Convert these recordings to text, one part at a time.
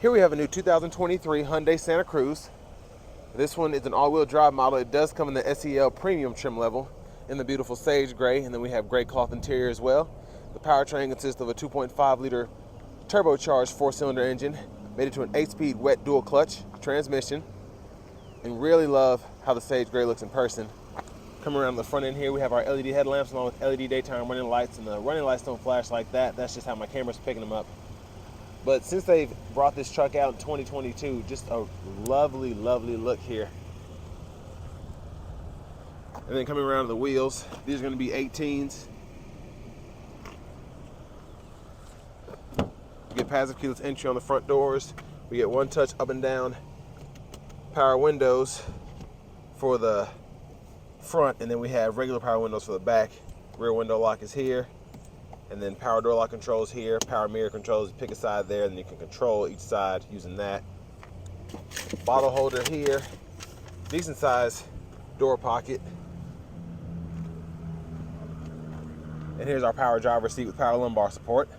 Here we have a new 2023 Hyundai Santa Cruz. This one is an all-wheel drive model. It does come in the SEL Premium trim level in the beautiful sage gray, and then we have gray cloth interior as well. The powertrain consists of a 2.5-liter turbocharged 4-cylinder engine, made it to an 8-speed wet dual clutch transmission, and really love how the sage gray looks in person. Coming around the front end here, we have our LED headlamps along with LED daytime running lights, and the running lights don't flash like that. That's just how my camera's picking them up. But since they've brought this truck out in 2022, just a lovely, lovely look here. And then coming around to the wheels, these are going to be 18s. We get passive keyless entry on the front doors. We get one touch up and down power windows for the front, and then we have regular power windows for the back. Rear window lock is here, and then power door lock controls here, power mirror controls. You pick a side there, and then you can control each side using that. Bottle holder here, decent size door pocket. And here's our power driver seat with power lumbar support.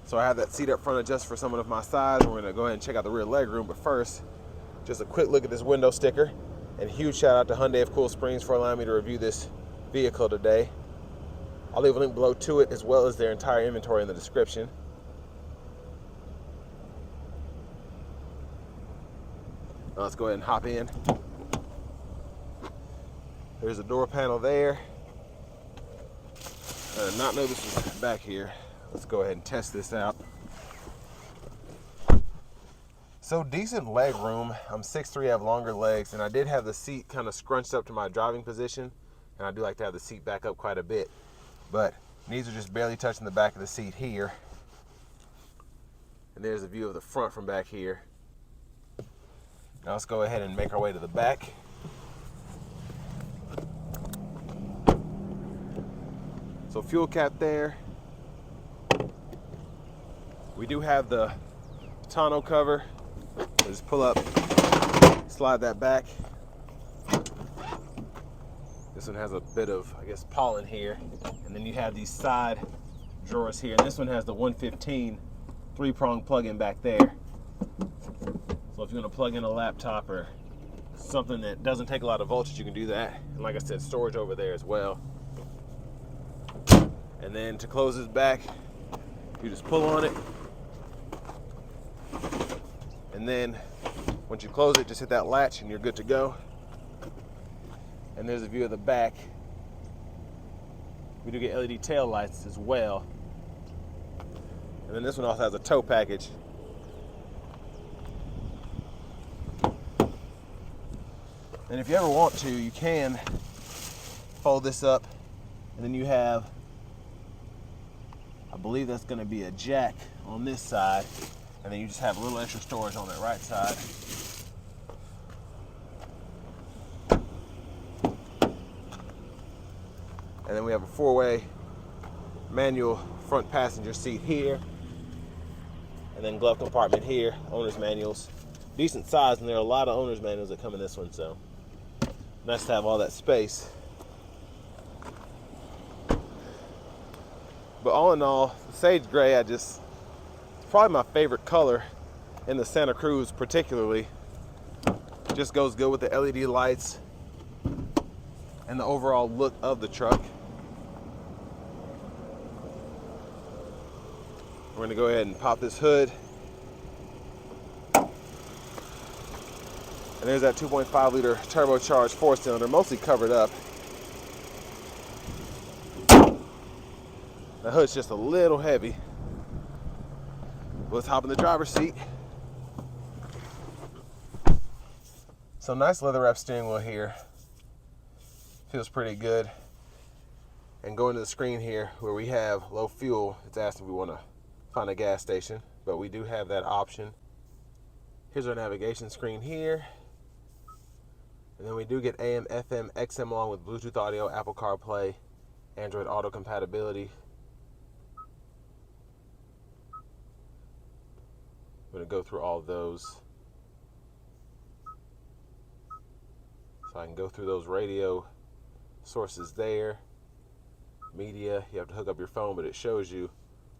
So I have that seat up front adjusted for someone of my size. We're gonna go ahead and check out the rear leg room, but first, just a quick look at this window sticker. And huge shout out to Hyundai of Cool Springs for allowing me to review this vehicle today. I'll leave a link below to it, as well as their entire inventory in the description. Now let's go ahead and hop in. There's a door panel there. I did not know this was back here. Let's go ahead and test this out. So decent leg room. I'm 6'3", I have longer legs, and I did have the seat kind of scrunched up to my driving position, and I do like to have the seat back up quite a bit, but knees are just barely touching the back of the seat here. And there's a view of the front from back here. Now let's go ahead and make our way to the back. So fuel cap there. We do have the tonneau cover. So just pull up, slide that back. This one has a bit of, I guess, pollen here. And then you have these side drawers here. And this one has the 115 3-prong plug-in back there. So if you want to plug in a laptop or something that doesn't take a lot of voltage, you can do that. And like I said, storage over there as well. And then to close this back, you just pull on it. And then once you close it, just hit that latch and you're good to go. And there's a view of the back. We do get LED tail lights as well. And then this one also has a tow package. And if you ever want to, you can fold this up, and then you have, I believe that's going to be a jack on this side, and then you just have a little extra storage on that right side. And then we have a 4-way manual front passenger seat here, and then glove compartment here, owner's manuals. Decent size, and there are a lot of owner's manuals that come in this one, so nice to have all that space. But all in all, the sage gray, it's probably my favorite color in the Santa Cruz particularly. Just goes good with the LED lights and the overall look of the truck. We're gonna go ahead and pop this hood. And there's that 2.5-liter turbocharged 4-cylinder, mostly covered up. The hood's just a little heavy. Let's hop in the driver's seat. So nice leather wrap steering wheel here. Feels pretty good. And going to the screen here where we have low fuel, it's asking if we want to find a gas station, but we do have that option. Here's our navigation screen here. And then we do get AM, FM, XM along with Bluetooth audio, Apple CarPlay, Android Auto compatibility. I'm going to go through all of those. So I can go through those radio sources there. Media, you have to hook up your phone, but it shows you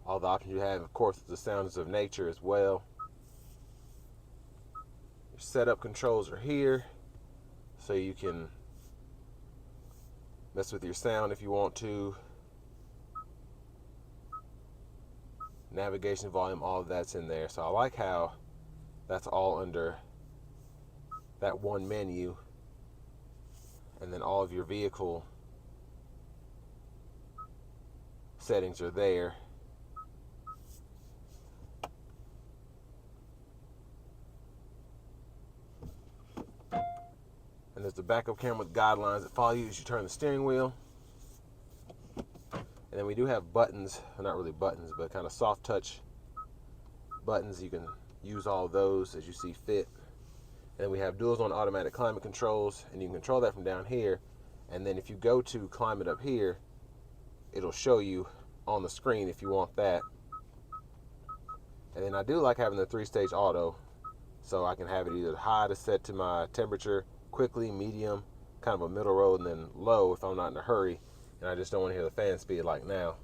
all the options you have. Of course, the sounds of nature as well. Your setup controls are here, so you can mess with your sound if you want to. Navigation, volume, all of that's in there. So I like how that's all under that one menu, and then all of your vehicle settings are there. And there's the backup camera with guidelines that follow you as you turn the steering wheel. And then we do have buttons, well, not really buttons, but kind of soft touch buttons. You can use all of those as you see fit. And then we have dual zone automatic climate controls, and you can control that from down here. And then if you go to climate up here, it'll show you on the screen if you want that. And then I do like having the 3-stage auto, so I can have it either high to set to my temperature, quickly, medium, kind of a middle road, and then low if I'm not in a hurry and I just don't want to hear the fan speed like now.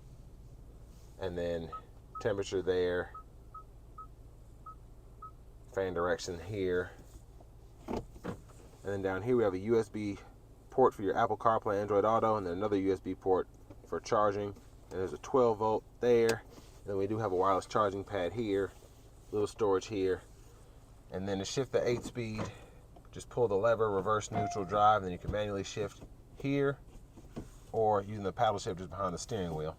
And then temperature there, fan direction here. And then down here we have a USB port for your Apple CarPlay, Android Auto, and then another USB port for charging. And there's a 12 volt there. And then we do have a wireless charging pad here, little storage here. And then to shift the 8-speed, just pull the lever, reverse, neutral, drive, and then you can manually shift here, or using the paddle shift just behind the steering wheel.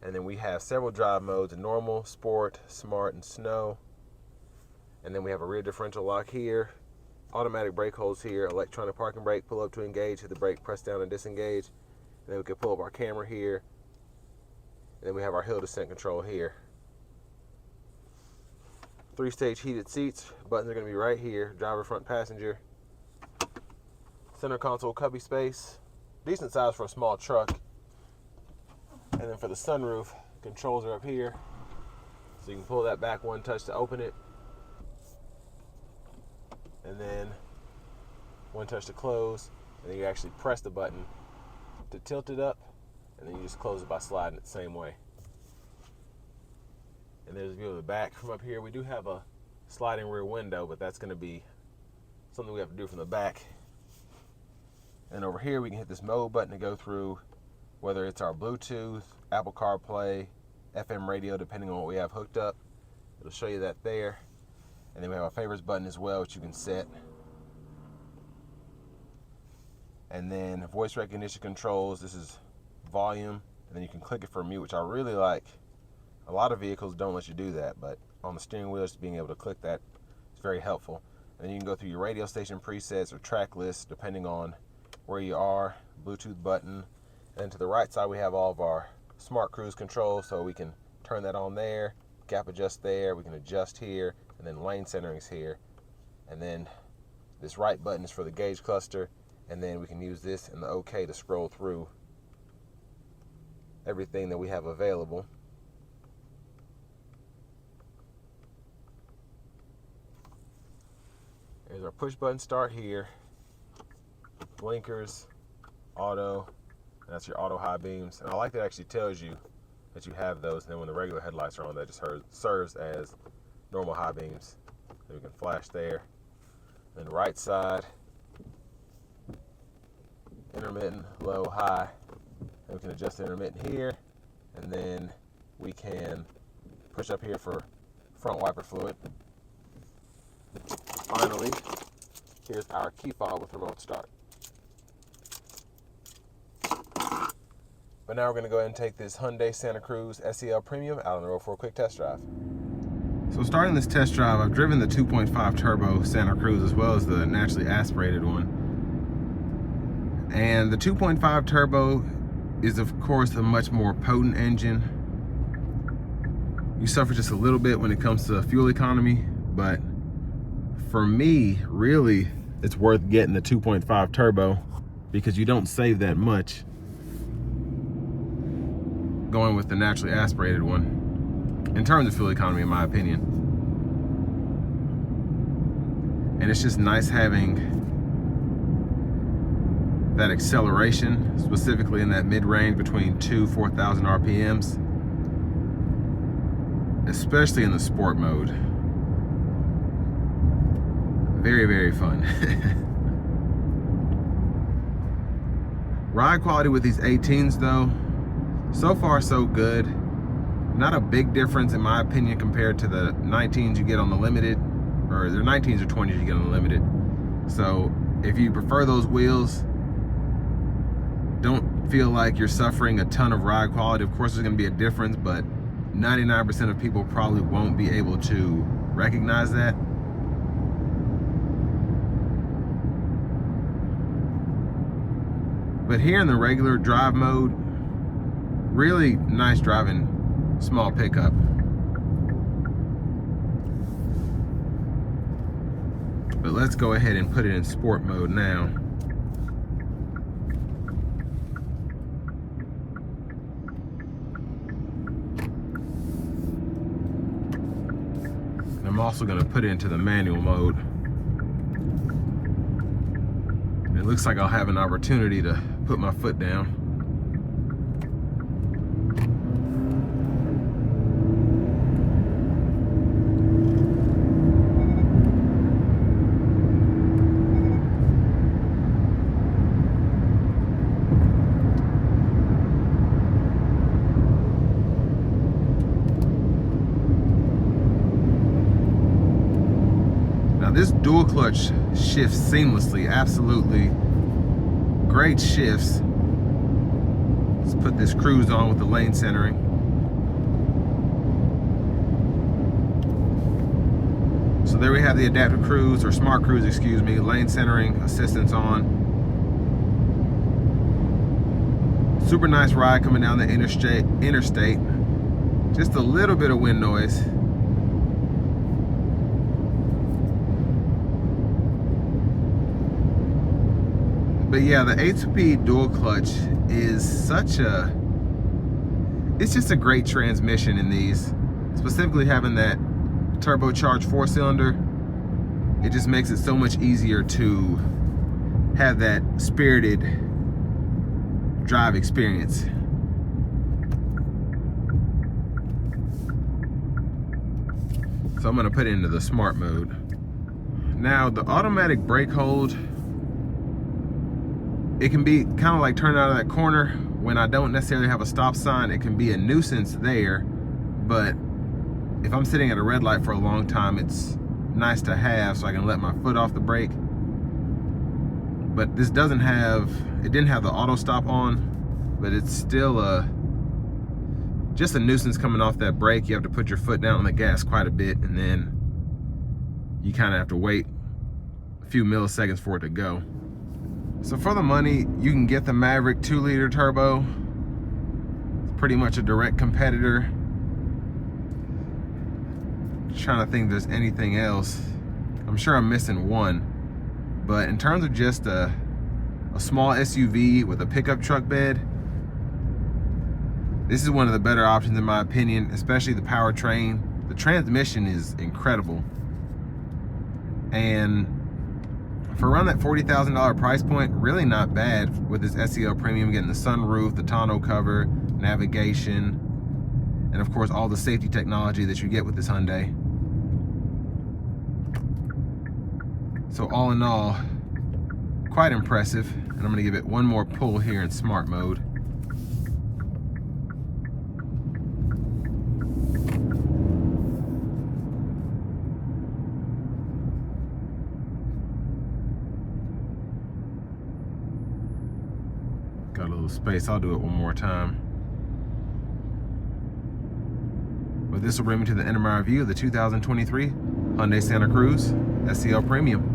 And then we have several drive modes: normal, sport, smart, and snow. And then we have a rear differential lock here, automatic brake holds here, electronic parking brake, pull up to engage, hit the brake, press down and disengage. And then we can pull up our camera here. And then we have our hill descent control here. 3-stage heated seats, buttons are going to be right here, driver, front, passenger. Center console cubby space, decent size for a small truck. And then for the sunroof, controls are up here, so you can pull that back one touch to open it, and then one touch to close, and then you actually press the button to tilt it up, and then you just close it by sliding it the same way. And there's a view of the back from up here. We do have a sliding rear window, but that's going to be something we have to do from the back. And over here we can hit this mode button to go through whether it's our Bluetooth, Apple CarPlay, FM radio, depending on what we have hooked up. It'll show you that there. And then we have a favorites button as well, which you can set. And then voice recognition controls. This is volume, and then you can click it for mute, which I really like. A lot of vehicles don't let you do that, but on the steering wheel, just being able to click that is very helpful. And then you can go through your radio station presets or track lists depending on where you are, Bluetooth button. And then to the right side we have all of our smart cruise controls, so we can turn that on there, gap adjust there, we can adjust here, and then lane centering is here. And then this right button is for the gauge cluster, and then we can use this and the OK to scroll through everything that we have available. There's our push button start here, blinkers, auto, and that's your auto high beams. And I like that it actually tells you that you have those, and then when the regular headlights are on, that just serves as normal high beams. Then we can flash there. Then right side, intermittent, low, high. And we can adjust the intermittent here, and then we can push up here for front wiper fluid. Finally, here's our key fob with remote start. But now we're going to go ahead and take this Hyundai Santa Cruz SEL Premium out on the road for a quick test drive. So starting this test drive, I've driven the 2.5 turbo Santa Cruz as well as the naturally aspirated one. And the 2.5 turbo is of course a much more potent engine. You suffer just a little bit when it comes to fuel economy, but for me, really, it's worth getting the 2.5 turbo because you don't save that much going with the naturally aspirated one in terms of fuel economy, in my opinion. And it's just nice having that acceleration, specifically in that mid-range between 4,000 RPMs, especially in the sport mode. Very, very fun. Ride quality with these 18s though, so far so good. Not a big difference in my opinion compared to the 19s you get on the Limited, or the 19s or 20s you get on the Limited. So if you prefer those wheels, don't feel like you're suffering a ton of ride quality. Of course there's gonna be a difference, but 99% of people probably won't be able to recognize that. But here in the regular drive mode, really nice driving small pickup. But let's go ahead and put it in sport mode now. And I'm also going to put it into the manual mode. It looks like I'll have an opportunity to put my foot down. Now this dual clutch shifts seamlessly, absolutely great shifts. Let's put this cruise on with the lane centering. So there we have the adaptive cruise, or smart cruise, excuse me, lane centering, assistance on. Super nice ride coming down the interstate. Just a little bit of wind noise. But yeah, the 8-speed dual clutch is it's just a great transmission in these. Specifically having that turbocharged 4-cylinder, it just makes it so much easier to have that spirited drive experience. So I'm gonna put it into the smart mode. Now the automatic brake hold, it can be kind of like turning out of that corner when I don't necessarily have a stop sign. It can be a nuisance there, but if I'm sitting at a red light for a long time, it's nice to have so I can let my foot off the brake. But this didn't have the auto stop on, but it's still just a nuisance coming off that brake. You have to put your foot down on the gas quite a bit, and then you kind of have to wait a few milliseconds for it to go. So for the money, you can get the Maverick 2-liter turbo. It's pretty much a direct competitor. Just trying to think if there's anything else. I'm sure I'm missing one. But in terms of just a small SUV with a pickup truck bed, this is one of the better options in my opinion, especially the powertrain. The transmission is incredible. And for around that $40,000 price point, really not bad with this SEL Premium, getting the sunroof, the tonneau cover, navigation, and of course all the safety technology that you get with this Hyundai. So all in all, quite impressive. And I'm gonna give it one more pull here in smart mode. Got a little space, I'll do it one more time. But this will bring me to the end of my review of the 2023 Hyundai Santa Cruz SEL Premium.